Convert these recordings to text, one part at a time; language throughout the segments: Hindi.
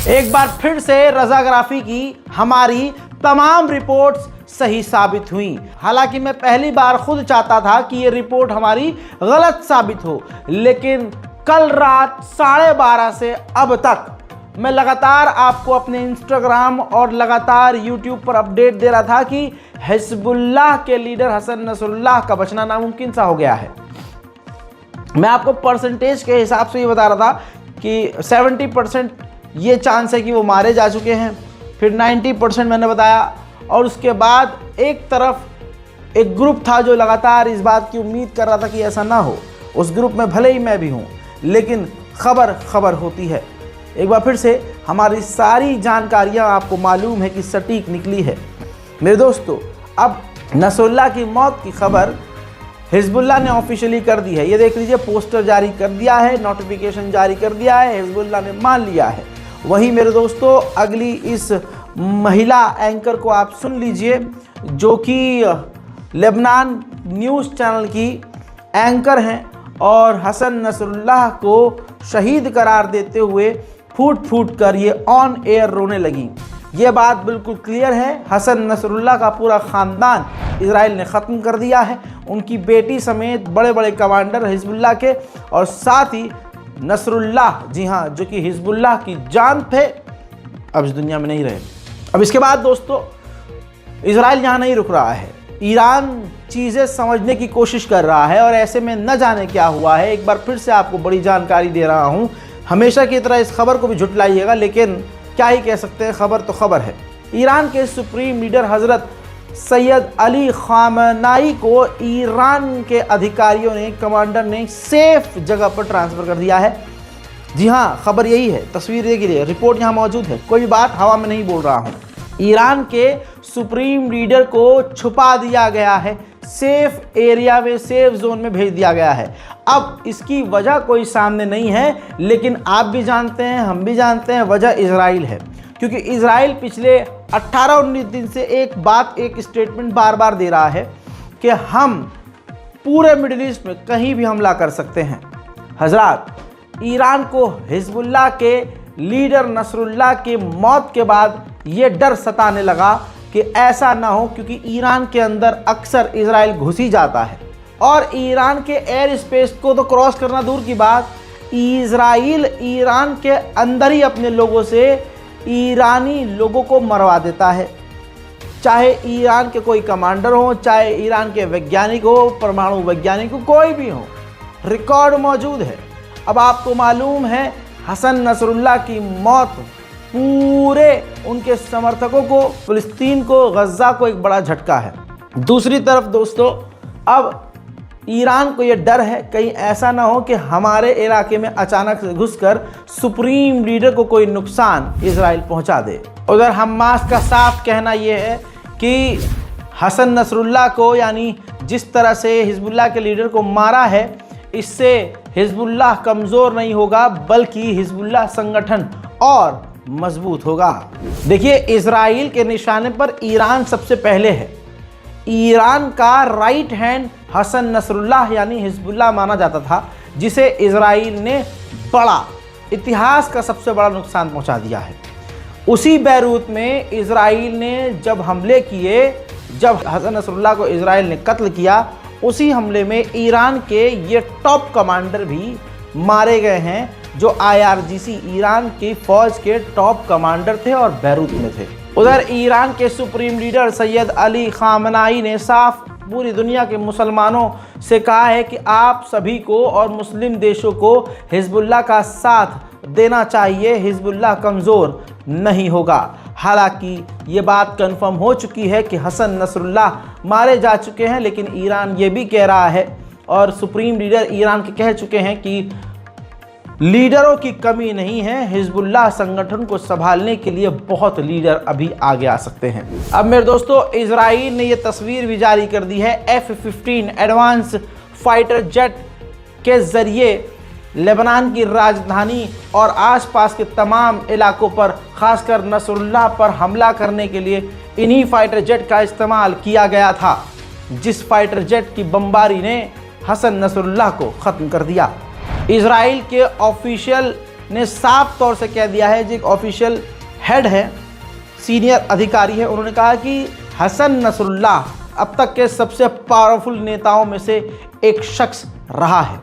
एक बार फिर से रज़ाग्राफी की हमारी तमाम रिपोर्ट्स सही साबित हुई। हालांकि मैं पहली बार खुद चाहता था कि ये रिपोर्ट हमारी गलत साबित हो, लेकिन कल रात 12:30 से अब तक मैं लगातार आपको अपने इंस्टाग्राम और लगातार यूट्यूब पर अपडेट दे रहा था कि हिजबुल्लाह के लीडर हसन नसरुल्लाह का बचना नामुमकिन सा हो गया है। मैं आपको परसेंटेज के हिसाब से ये बता रहा था कि 70% ये चांस है कि वो मारे जा चुके हैं, फिर 90% मैंने बताया, और उसके बाद एक तरफ एक ग्रुप था जो लगातार इस बात की उम्मीद कर रहा था कि ऐसा ना हो। उस ग्रुप में भले ही मैं भी हूँ, लेकिन खबर होती है। एक बार फिर से हमारी सारी जानकारियाँ आपको मालूम है कि सटीक निकली है। मेरे दोस्तों, अब नसरुल्लाह की मौत की खबर हिजबुल्लाह ने ऑफिशियली कर दी है। ये देख लीजिए, पोस्टर जारी कर दिया है, नोटिफिकेशन जारी कर दिया है, हिजबुल्लाह ने मान लिया है। वही मेरे दोस्तों, अगली इस महिला एंकर को आप सुन लीजिए, जो कि लेबनान न्यूज़ चैनल की एंकर हैं और हसन नसरुल्लाह को शहीद करार देते हुए फूट कर ये ऑन एयर रोने लगी। ये बात बिल्कुल क्लियर है, हसन नसरुल्लाह का पूरा ख़ानदान इजराइल ने ख़त्म कर दिया है। उनकी बेटी समेत बड़े बड़े कमांडर हिजबुल्लाह के, और साथ ही नसरुल्लाह, जी हाँ, जो कि हिजबुल्लाह की जान थे, अब इस दुनिया में नहीं रहे। अब इसके बाद दोस्तों, इजराइल यहाँ नहीं रुक रहा है। ईरान चीज़ें समझने की कोशिश कर रहा है और ऐसे में न जाने क्या हुआ है। एक बार फिर से आपको बड़ी जानकारी दे रहा हूँ। हमेशा की तरह इस खबर को भी झुटलाइएगा, लेकिन क्या ही कह सकते हैं, खबर तो खबर है। ईरान के सुप्रीम लीडर हज़रत सैयद अली ख़ामेनी को ईरान के अधिकारियों ने, कमांडर ने सेफ जगह पर ट्रांसफ़र कर दिया है। जी हाँ, खबर यही है, तस्वीर देखिए, रिपोर्ट यहाँ मौजूद है, कोई बात हवा में नहीं बोल रहा हूँ। ईरान के सुप्रीम लीडर को छुपा दिया गया है, सेफ एरिया में, सेफ जोन में भेज दिया गया है। अब इसकी वजह कोई सामने नहीं है, लेकिन आप भी जानते हैं, हम भी जानते हैं, वजह इजराइल है। क्योंकि इजराइल पिछले 18-19 दिन से एक स्टेटमेंट बार बार दे रहा है कि हम पूरे मिडिल ईस्ट में कहीं भी हमला कर सकते हैं। हजरात, ईरान को हिजबुल्लाह के लीडर नसरुल्लाह की मौत के बाद ये डर सताने लगा कि ऐसा ना हो, क्योंकि ईरान के अंदर अक्सर इजराइल घुस ही जाता है और ईरान के एयर स्पेस को तो क्रॉस करना दूर की बात, इजराइल ईरान के अंदर ही अपने लोगों से ईरानी लोगों को मरवा देता है। चाहे ईरान के कोई कमांडर हो, चाहे ईरान के वैज्ञानिक हो, परमाणु वैज्ञानिक हो, कोई भी हो, रिकॉर्ड मौजूद है। अब आपको मालूम है, हसन नसरुल्लाह की मौत पूरे उनके समर्थकों को, फिलिस्तीन को, गज़ा को एक बड़ा झटका है। दूसरी तरफ दोस्तों, अब ईरान को यह डर है कहीं ऐसा ना हो कि हमारे इलाके में अचानक से घुसकर सुप्रीम लीडर को कोई नुकसान इजराइल पहुंचा दे। उधर हमास का साफ कहना यह है कि हसन नसरुल्लाह को, यानी जिस तरह से हिजबुल्लाह के लीडर को मारा है, इससे हिजबुल्लाह कमज़ोर नहीं होगा, बल्कि हिजबुल्लाह संगठन और मजबूत होगा। देखिए, इजराइल के निशाने पर ईरान सबसे पहले है। ईरान का राइट हैंड हसन नसरुल्लाह यानी हिजबुल्लाह माना जाता था, जिसे इजराइल ने बड़ा, इतिहास का सबसे बड़ा नुकसान पहुंचा दिया है। उसी बैरूत में इजराइल ने जब हमले किए, जब हसन नसरुल्लाह को इजराइल ने कत्ल किया, उसी हमले में ईरान के ये टॉप कमांडर भी मारे गए हैं, जो IRGC ईरान की फ़ौज के टॉप कमांडर थे और बैरूत में थे। उधर ईरान के supreme leader Syed Ali Khamenei ने साफ पूरी दुनिया के मुसलमानों से कहा है कि आप सभी को और मुस्लिम देशों को हिजबुल्लाह का साथ देना चाहिए, हिजबुल्लाह कमज़ोर नहीं होगा। हालांकि ये बात कंफर्म हो चुकी है कि हसन नसरुल्लाह मारे जा चुके हैं, लेकिन ईरान ये भी कह रहा है और सुप्रीम लीडर ईरान के कह चुके हैं कि लीडरों की कमी नहीं है, हिजबुल्लाह संगठन को संभालने के लिए बहुत लीडर अभी आगे आ सकते हैं। अब मेरे दोस्तों, इजराइल ने यह तस्वीर भी जारी कर दी है। F-15 एडवांस फाइटर जेट के ज़रिए लेबनान की राजधानी और आसपास के तमाम इलाकों पर, खासकर नसरुल्लाह पर हमला करने के लिए इन्हीं फाइटर जेट का इस्तेमाल किया गया था, जिस फाइटर जेट की बमबारी ने हसन नसरुल्लाह को ख़त्म कर दिया। इजराइल के ऑफिशियल ने साफ तौर से कह दिया है, जो एक ऑफिशियल हेड है, सीनियर अधिकारी है, उन्होंने कहा कि हसन नसरुल्लाह अब तक के सबसे पावरफुल नेताओं में से एक शख्स रहा है।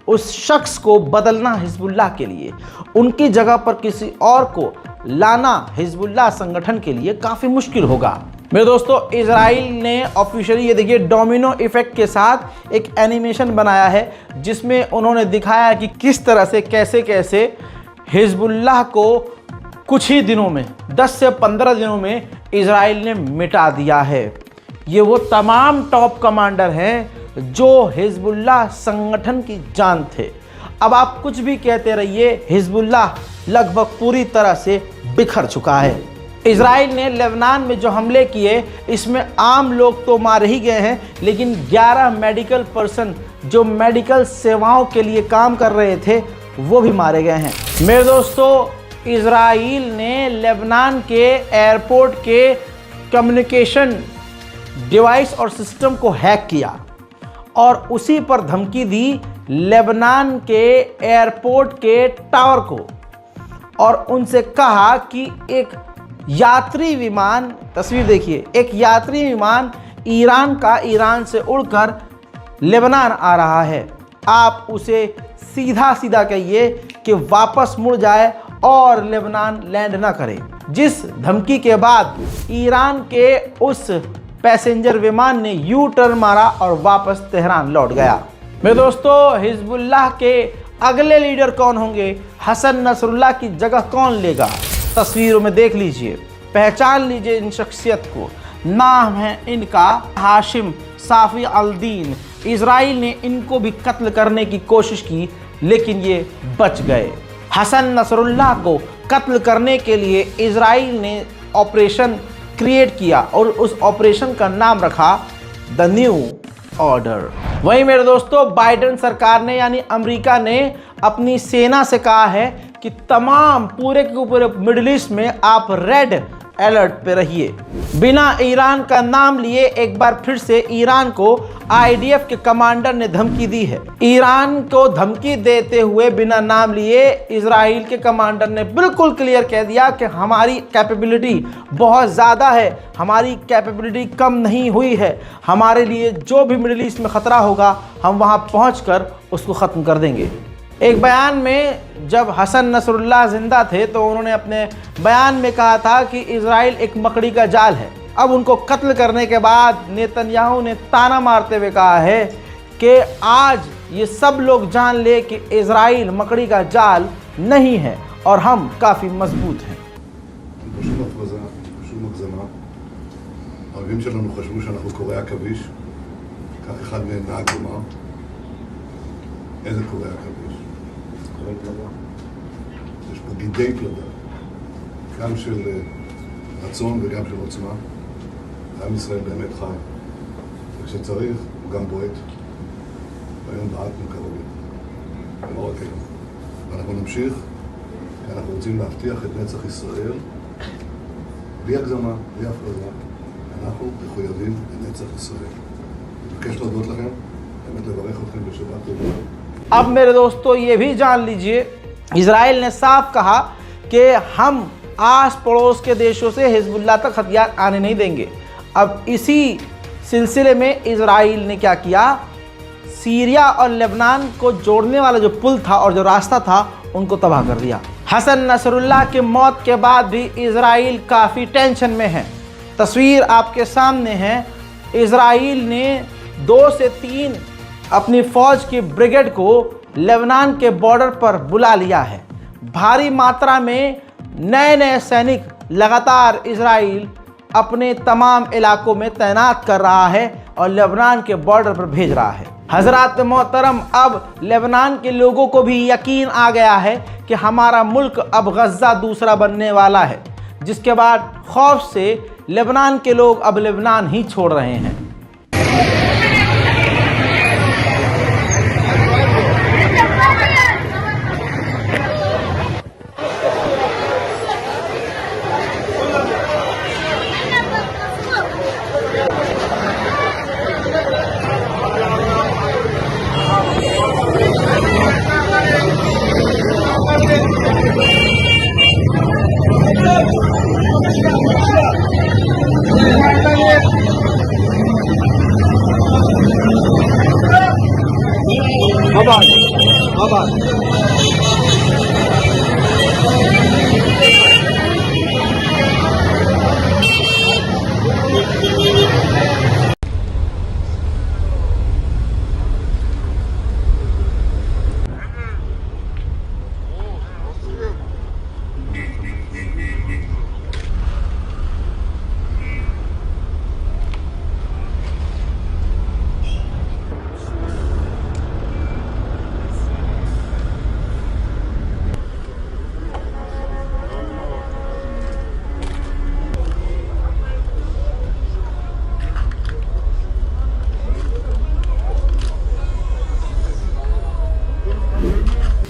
उस शख्स को बदलना हिजबुल्लाह के लिए, उनकी जगह पर किसी और को लाना हिजबुल्लाह संगठन के लिए काफ़ी मुश्किल होगा। मेरे दोस्तों, इजराइल ने ऑफिशियली ये देखिए डोमिनो इफेक्ट के साथ एक एनिमेशन बनाया है, जिसमें उन्होंने दिखाया कि किस तरह से कैसे कैसे हिजबुल्लाह को कुछ ही दिनों में 10 से 15 दिनों में इजराइल ने मिटा दिया है। ये वो तमाम टॉप कमांडर हैं जो हिजबुल्लाह संगठन की जान थे। अब आप कुछ भी कहते रहिए, हिजबुल्लाह लगभग पूरी तरह से बिखर चुका है। इजराइल ने लेबनान में जो हमले किए, इसमें आम लोग तो मारे ही गए हैं, लेकिन 11 मेडिकल पर्सन जो मेडिकल सेवाओं के लिए काम कर रहे थे वो भी मारे गए हैं। मेरे दोस्तों, इजराइल ने लेबनान के एयरपोर्ट के कम्युनिकेशन डिवाइस और सिस्टम को हैक किया और उसी पर धमकी दी लेबनान के एयरपोर्ट के टावर को, और उनसे कहा कि एक यात्री विमान, तस्वीर देखिए, एक यात्री विमान ईरान से उड़कर लेबनान आ रहा है, आप उसे सीधा सीधा कहिए कि वापस मुड़ जाए और लेबनान लैंड ना करे। जिस धमकी के बाद ईरान के उस पैसेंजर विमान ने यू टर्न मारा और वापस तेहरान लौट गया। मेरे दोस्तों, हिजबुल्लाह के अगले लीडर कौन होंगे, हसन नसरुल्लाह की जगह कौन लेगा, तस्वीरों में देख लीजिए, पहचान लीजिए इन शख्सियत को। नाम है इनका हाशिम साफी अल-दीन। इजराइल ने इनको भी कत्ल करने की कोशिश की, लेकिन ये बच गए। हसन नसरुल्लाह को कत्ल करने के लिए इजराइल ने ऑपरेशन क्रिएट किया और उस ऑपरेशन का नाम रखा द न्यू ऑर्डर। वहीं मेरे दोस्तों, बाइडेन सरकार ने यानी अमेरिका ने अपनी सेना से कहा है कि तमाम पूरे के पूरे मिडिल ईस्ट में आप रेड अलर्ट पे रहिए। बिना ईरान का नाम लिए एक बार फिर से ईरान को आईडीएफ के कमांडर ने धमकी दी है। ईरान को धमकी देते हुए बिना नाम लिए इजराइल के कमांडर ने बिल्कुल क्लियर कह दिया कि हमारी कैपेबिलिटी बहुत ज़्यादा है, हमारी कैपेबिलिटी कम नहीं हुई है, हमारे लिए जो भी मिडिल ईस्ट में ख़तरा होगा हम वहाँ पहुँच उसको ख़त्म कर देंगे। एक बयान में जब हसन नसरुल्लाह जिंदा थे तो उन्होंने अपने बयान में कहा था कि इजराइल एक मकड़ी का जाल है। अब उनको कत्ल करने के बाद नेतन्याहू ने ताना मारते हुए कहा है कि आज ये सब लोग जान ले कि इजराइल मकड़ी का जाल नहीं है और हम काफ़ी मजबूत हैं। יש פה גידי פלדה, גם של רצון וגם של עוצמה. עם ישראל באמת חי, וכשצריך הוא גם בועט, והיום בעטנו כרגיל, ולא רק היום. ואנחנו נמשיך, כי אנחנו רוצים להבטיח את נצח ישראל, בלי הגזמה, בלי הפרזה. אנחנו מחויבים לנצח ישראל. אני מבקש להודות לכם, באמת לברך אתכם בשבת טובה. अब मेरे दोस्तों, ये भी जान लीजिए, इजराइल ने साफ कहा कि हम आस पड़ोस के देशों से हिजबुल्लाह तक हथियार आने नहीं देंगे। अब इसी सिलसिले में इजराइल ने क्या किया, सीरिया और लेबनान को जोड़ने वाला जो पुल था और जो रास्ता था उनको तबाह कर दिया। हसन नसरुल्लाह की मौत के बाद भी इजराइल काफ़ी टेंशन में है। तस्वीर आपके सामने है, इजराइल ने 2 से 3 अपनी फ़ौज की ब्रिगेड को लेबनान के बॉर्डर पर बुला लिया है। भारी मात्रा में नए सैनिक लगातार इजराइल अपने तमाम इलाकों में तैनात कर रहा है और लेबनान के बॉर्डर पर भेज रहा है। हज़रात मोहतरम, अब लेबनान के लोगों को भी यकीन आ गया है कि हमारा मुल्क अब गज़ा दूसरा बनने वाला है, जिसके बाद खौफ से लेबनान के लोग अब लेबनान ही छोड़ रहे हैं।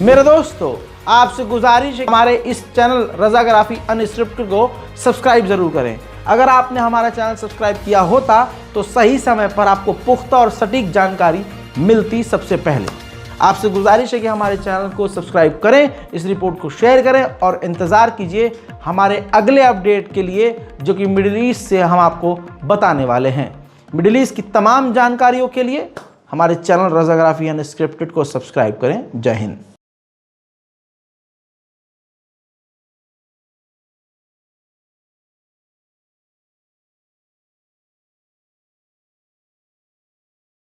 मेरे दोस्तों, आपसे गुजारिश है हमारे इस चैनल रज़ाग्राफी अनस्क्रिप्टेड को सब्सक्राइब जरूर करें। अगर आपने हमारा चैनल सब्सक्राइब किया होता तो सही समय पर आपको पुख्ता और सटीक जानकारी मिलती सबसे पहले। आपसे गुजारिश है कि हमारे चैनल को सब्सक्राइब करें, इस रिपोर्ट को शेयर करें और इंतज़ार कीजिए हमारे अगले अपडेट के लिए, जो कि मिडिल ईस्ट से हम आपको बताने वाले हैं। मिडिल ईस्ट की तमाम जानकारियों के लिए हमारे चैनल रज़ाग्राफी अनस्क्रिप्टेड को सब्सक्राइब करें। जय हिंद।